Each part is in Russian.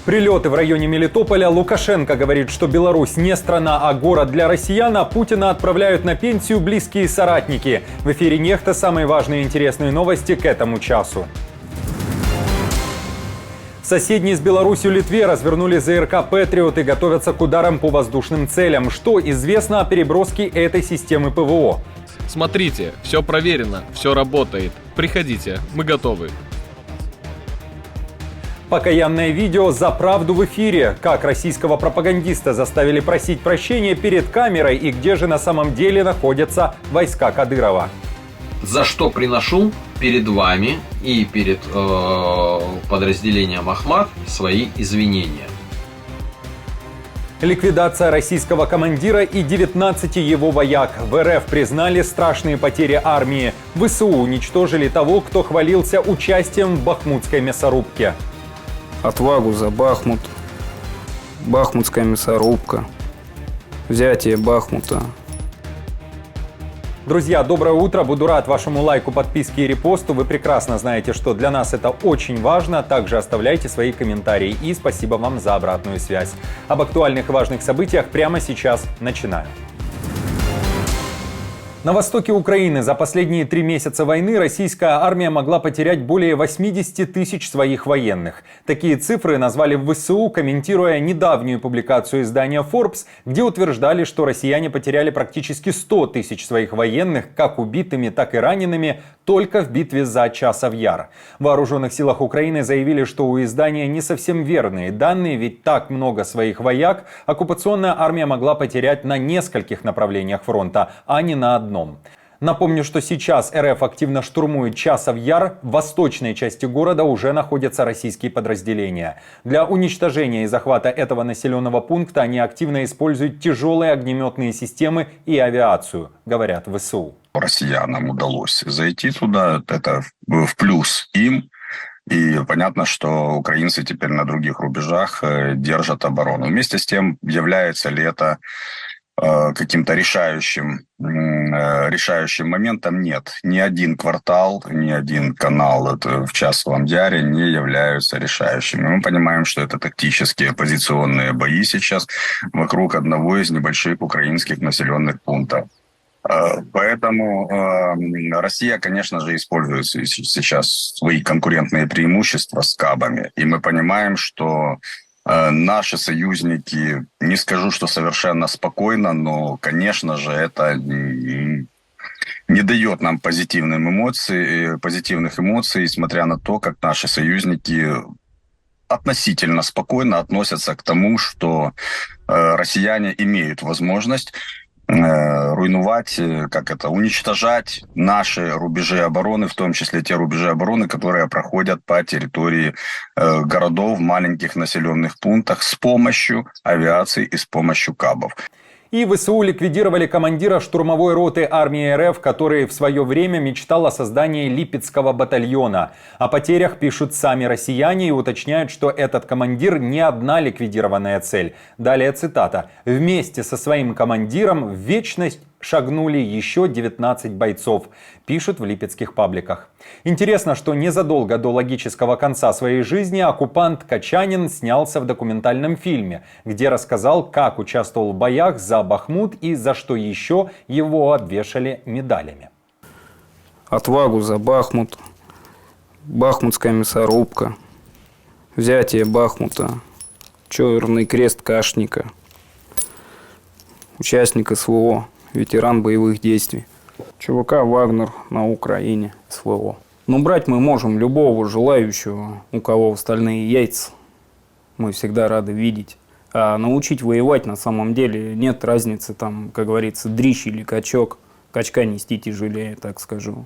Прилеты в районе Мелитополя. Лукашенко говорит, что Беларусь не страна, а город для россиян, а Путина отправляют на пенсию близкие соратники. В эфире «Нехта» самые важные и интересные новости к этому часу. В соседней с Беларусью Литве развернули ЗРК «Патриот» и готовятся к ударам по воздушным целям. Что известно о переброске этой системы ПВО? Смотрите, все проверено, все работает. Приходите, мы готовы. Покаянное видео «За правду» в эфире. Как российского пропагандиста заставили просить прощения перед камерой и где же на самом деле находятся войска Кадырова. За что приношу перед вами и перед подразделением Ахмат свои извинения. Ликвидация российского командира и 19 его вояк. В РФ признали страшные потери армии. ВСУ уничтожили того, кто хвалился участием в бахмутской мясорубке. Отвагу за Бахмут, Бахмутская мясорубка, взятие Бахмута. Друзья, доброе утро. Буду рад вашему лайку, подписке и репосту. Вы прекрасно знаете, что для нас это очень важно. Также оставляйте свои комментарии. И спасибо вам за обратную связь. Об актуальных и важных событиях прямо сейчас начинаю. На востоке Украины за последние 3 месяца войны российская армия могла потерять более 80 тысяч своих военных. Такие цифры назвали в ВСУ, комментируя недавнюю публикацию издания Forbes, где утверждали, что россияне потеряли практически 100 тысяч своих военных, как убитыми, так и ранеными, только в битве за Часов Яр. В Вооруженных силах Украины заявили, что у издания не совсем верные данные, ведь так много своих вояк оккупационная армия могла потерять на нескольких направлениях фронта, а не на одном. Напомню, что сейчас РФ активно штурмует Часов Яр. В восточной части города уже находятся российские подразделения. Для уничтожения и захвата этого населенного пункта они активно используют тяжелые огнеметные системы и авиацию, говорят ВСУ. Россиянам удалось зайти туда, это в плюс им. И понятно, что украинцы теперь на других рубежах держат оборону. Вместе с тем, является ли это каким-то решающим моментом? Нет. Ни один квартал, ни один канал в Часовом Яре не являются решающими. Мы понимаем, что это тактические позиционные бои сейчас вокруг одного из небольших украинских населенных пунктов. Поэтому Россия, конечно же, использует сейчас свои конкурентные преимущества с кабами. И мы понимаем, что наши союзники, не скажу, что совершенно спокойно, но, конечно же, это не дает нам позитивных эмоций, несмотря на то, как наши союзники относительно спокойно относятся к тому, что россияне имеют возможность руйнувать, уничтожать наши рубежи обороны, в том числе те рубежи обороны, которые проходят по территории городов, маленьких населенных пунктах с помощью авиации и с помощью кабов. И ВСУ ликвидировали командира штурмовой роты армии РФ, который в свое время мечтал о создании Липецкого батальона. О потерях пишут сами россияне и уточняют, что этот командир не одна ликвидированная цель. Далее цитата. «Вместе со своим командиром в вечность шагнули еще 19 бойцов», пишут в липецких пабликах. Интересно, что незадолго до логического конца своей жизни оккупант Качанин снялся в документальном фильме, где рассказал, как участвовал в боях за Бахмут и за что еще его обвешали медалями. Отвагу за Бахмут, Бахмутская мясорубка, взятие Бахмута, Черный крест Кашника, участник СВО, ветеран боевых действий. ЧВК «Вагнер» на Украине, СВО. Но брать мы можем любого желающего, у кого стальные яйца. Мы всегда рады видеть. А научить воевать на самом деле нет разницы, там, как говорится, дрищ или качок. Качка нести тяжелее, так скажу.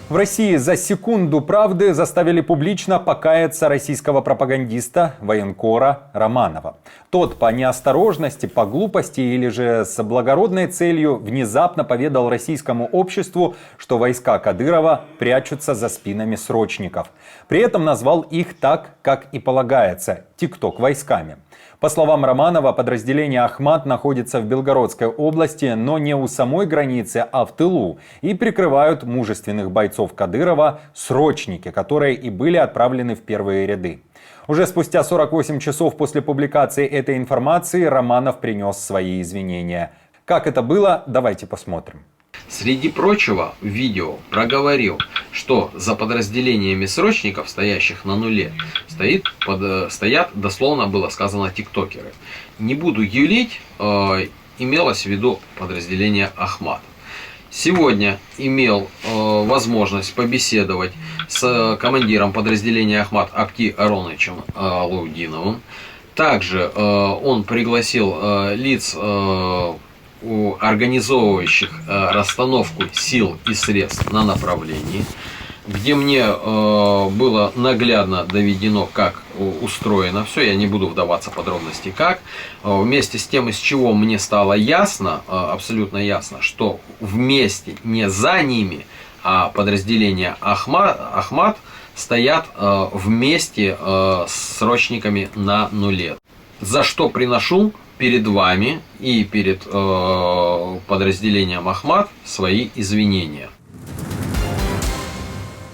В России за секунду правды заставили публично покаяться российского пропагандиста, военкора Романова. Тот по неосторожности, по глупости или же с благородной целью внезапно поведал российскому обществу, что войска Кадырова прячутся за спинами срочников. При этом назвал их так, как и полагается – тикток-войсками. По словам Романова, подразделение «Ахмат» находится в Белгородской области, но не у самой границы, а в тылу, и прикрывают мужественных бойцов Кадырова срочники, которые и были отправлены в первые ряды. Уже спустя 48 часов после публикации этой информации Романов принес свои извинения. Как это было, давайте посмотрим. Среди прочего, в видео проговорил, что за подразделениями срочников, стоящих на нуле, стоят, дословно было сказано, тиктокеры. Не буду юлить, имелось в виду подразделение «Ахмат». Сегодня имел возможность побеседовать с командиром подразделения «Ахмат» Акти Ароновичем Лаудиновым. Также он пригласил лиц, организовывающих расстановку сил и средств на направлении, где мне было наглядно доведено, как устроено все. Я не буду вдаваться в подробности, как. Вместе с тем, из чего мне стало ясно, абсолютно ясно, что вместе, не за ними, а подразделения Ахмат стоят вместе с срочниками на нуле. За что приношу перед вами и перед подразделением «Ахмат» свои извинения.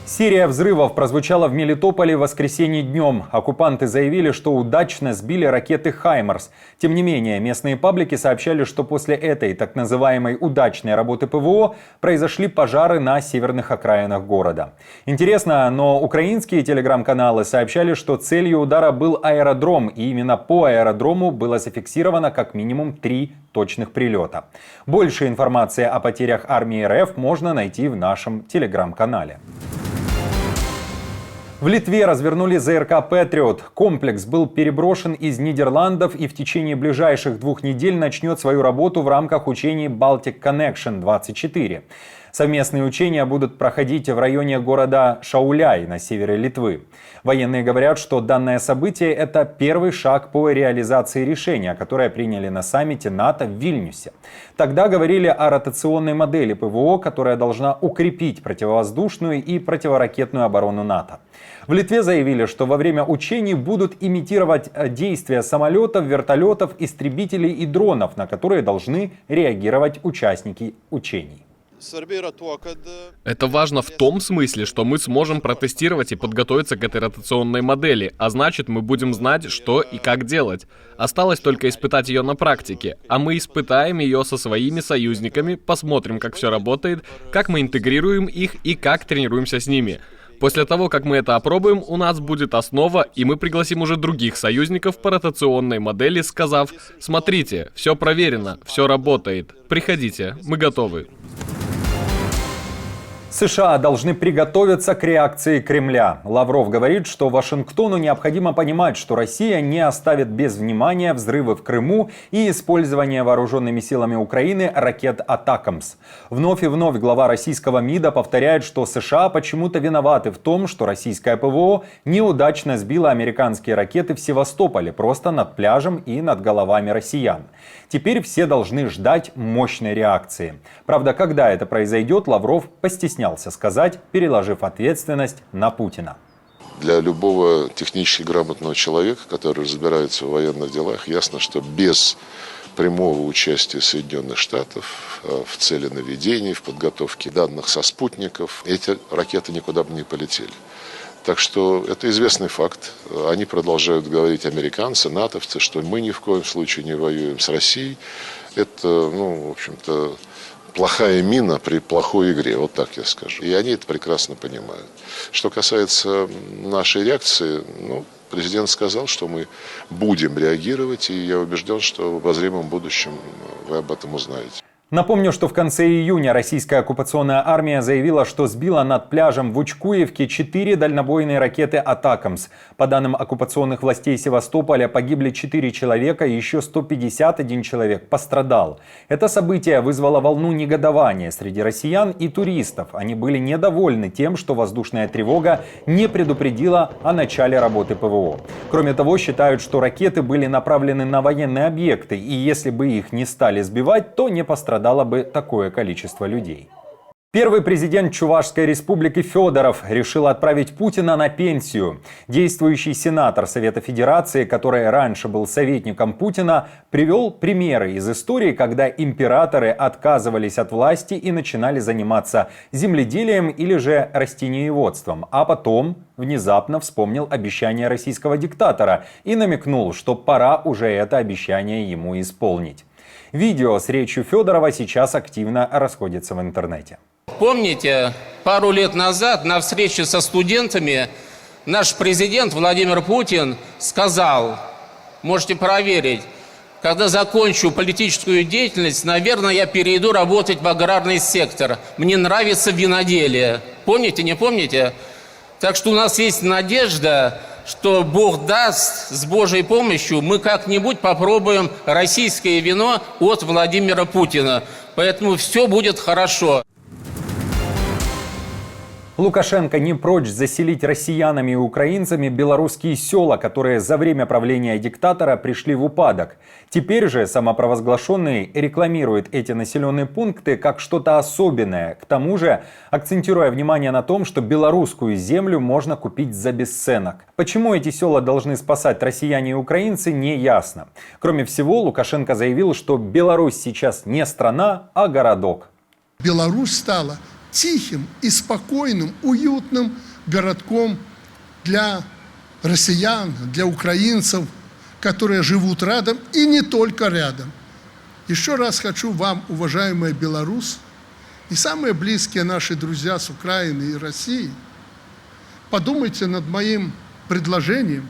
Серия взрывов прозвучала в Мелитополе в воскресенье днем. Оккупанты заявили, что удачно сбили ракеты «Хаймарс». Тем не менее, местные паблики сообщали, что после этой так называемой удачной работы ПВО произошли пожары на северных окраинах города. Интересно, но украинские телеграм-каналы сообщали, что целью удара был аэродром, и именно по аэродрому было зафиксировано как минимум 3 точных прилета. Больше информации о потерях армии РФ можно найти в нашем телеграм-канале. В Литве развернули ЗРК «Патриот». Комплекс был переброшен из Нидерландов и в течение ближайших 2 недель начнет свою работу в рамках учений Baltic Connection 24. Совместные учения будут проходить в районе города Шауляй на севере Литвы. Военные говорят, что данное событие – это первый шаг по реализации решения, которое приняли на саммите НАТО в Вильнюсе. Тогда говорили о ротационной модели ПВО, которая должна укрепить противовоздушную и противоракетную оборону НАТО. В Литве заявили, что во время учений будут имитировать действия самолетов, вертолетов, истребителей и дронов, на которые должны реагировать участники учений. Это важно в том смысле, что мы сможем протестировать и подготовиться к этой ротационной модели, а значит, мы будем знать, что и как делать. Осталось только испытать ее на практике, а мы испытаем ее со своими союзниками, посмотрим, как все работает, как мы интегрируем их и как тренируемся с ними. После того, как мы это опробуем, у нас будет основа, и мы пригласим уже других союзников по ротационной модели, сказав: «Смотрите, все проверено, все работает, приходите, мы готовы». США должны приготовиться к реакции Кремля. Лавров говорит, что Вашингтону необходимо понимать, что Россия не оставит без внимания взрывы в Крыму и использование вооруженными силами Украины ракет «Атакамс». Вновь и вновь глава российского МИДа повторяет, что США почему-то виноваты в том, что российское ПВО неудачно сбило американские ракеты в Севастополе, просто над пляжем и над головами россиян. Теперь все должны ждать мощной реакции. Правда, когда это произойдет, Лавров постеснялся сказать, переложив ответственность на Путина. Для любого технически грамотного человека, который разбирается в военных делах, ясно, что без прямого участия Соединенных Штатов в цели наведений, в подготовке данных со спутников, эти ракеты никуда бы не полетели. Так что это известный факт. Они продолжают говорить, американцы, натовцы, что мы ни в коем случае не воюем с Россией. Это, в общем-то, плохая мина при плохой игре, вот так я скажу. И они это прекрасно понимают. Что касается нашей реакции, президент сказал, что мы будем реагировать, и я убежден, что в обозримом будущем вы об этом узнаете. Напомню, что в конце июня российская оккупационная армия заявила, что сбила над пляжем в Учкуевке 4 дальнобойные ракеты «Атакамс». По данным оккупационных властей Севастополя, погибли 4 человека и еще 151 человек пострадал. Это событие вызвало волну негодования среди россиян и туристов. Они были недовольны тем, что воздушная тревога не предупредила о начале работы ПВО. Кроме того, считают, что ракеты были направлены на военные объекты, и если бы их не стали сбивать, то не пострадало бы такое количество людей. Первый президент Чувашской республики Федоров решил отправить Путина на пенсию. Действующий сенатор Совета Федерации, который раньше был советником Путина, привел примеры из истории, когда императоры отказывались от власти и начинали заниматься земледелием или же растениеводством, а потом внезапно вспомнил обещание российского диктатора и намекнул, что пора уже это обещание ему исполнить. Видео с речью Федорова сейчас активно расходится в интернете. Помните, пару лет назад на встрече со студентами наш президент Владимир Путин сказал, можете проверить, когда закончу политическую деятельность, наверное, я перейду работать в аграрный сектор. Мне нравится виноделие. Помните, не помните? Так что у нас есть надежда, что Бог даст, с Божьей помощью мы как-нибудь попробуем российское вино от Владимира Путина. Поэтому все будет хорошо. Лукашенко не прочь заселить россиянами и украинцами белорусские села, которые за время правления диктатора пришли в упадок. Теперь же самопровозглашенный рекламирует эти населенные пункты как что-то особенное, к тому же акцентируя внимание на том, что белорусскую землю можно купить за бесценок. Почему эти села должны спасать россияне и украинцы, не ясно. Кроме всего, Лукашенко заявил, что Беларусь сейчас не страна, а городок. Беларусь стала тихим и спокойным, уютным городком для россиян, для украинцев, которые живут рядом и не только рядом. Еще раз хочу вам, уважаемая Беларусь, и самые близкие наши друзья с Украины и России, подумайте над моим предложением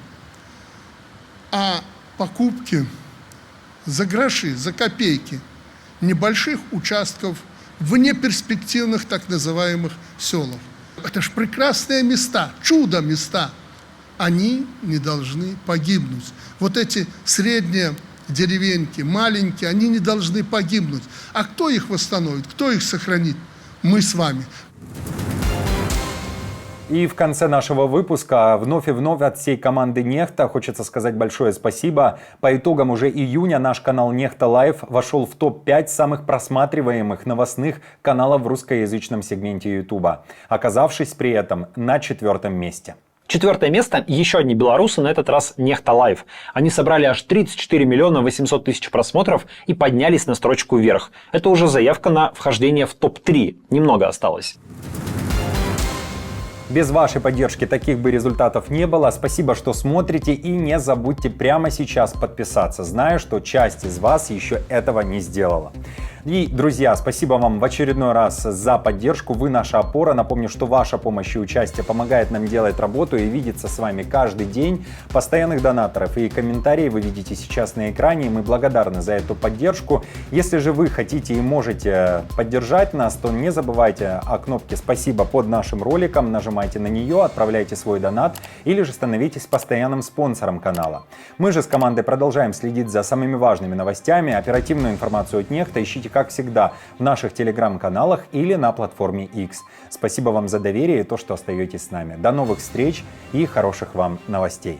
о покупке за гроши, за копейки небольших участков в неперспективных так называемых селах. Это ж прекрасные места, чудо-места. Они не должны погибнуть. Вот эти средние деревеньки, маленькие, они не должны погибнуть. А кто их восстановит, кто их сохранит? Мы с вами. И в конце нашего выпуска вновь и вновь от всей команды Нехта хочется сказать большое спасибо. По итогам уже июня наш канал Нехта Лайв вошел в топ-5 самых просматриваемых новостных каналов в русскоязычном сегменте Ютуба, оказавшись при этом на 4-м месте. 4-е место – еще одни белорусы, на этот раз Нехта Лайв. Они собрали аж 34 миллиона 800 тысяч просмотров и поднялись на строчку вверх. Это уже заявка на вхождение в топ-3. Немного осталось. Без вашей поддержки таких бы результатов не было. Спасибо, что смотрите, и не забудьте прямо сейчас подписаться. Знаю, что часть из вас еще этого не сделала. И, друзья, спасибо вам в очередной раз за поддержку. Вы наша опора. Напомню, что ваша помощь и участие помогает нам делать работу и видеться с вами каждый день. Постоянных донаторов и комментарии вы видите сейчас на экране. И мы благодарны за эту поддержку. Если же вы хотите и можете поддержать нас, то не забывайте о кнопке «Спасибо» под нашим роликом. Нажимайте на нее, отправляйте свой донат или же становитесь постоянным спонсором канала. Мы же с командой продолжаем следить за самыми важными новостями. Оперативную информацию от Нехта ищите, как всегда, в наших телеграм-каналах или на платформе X. Спасибо вам за доверие и то, что остаетесь с нами. До новых встреч и хороших вам новостей.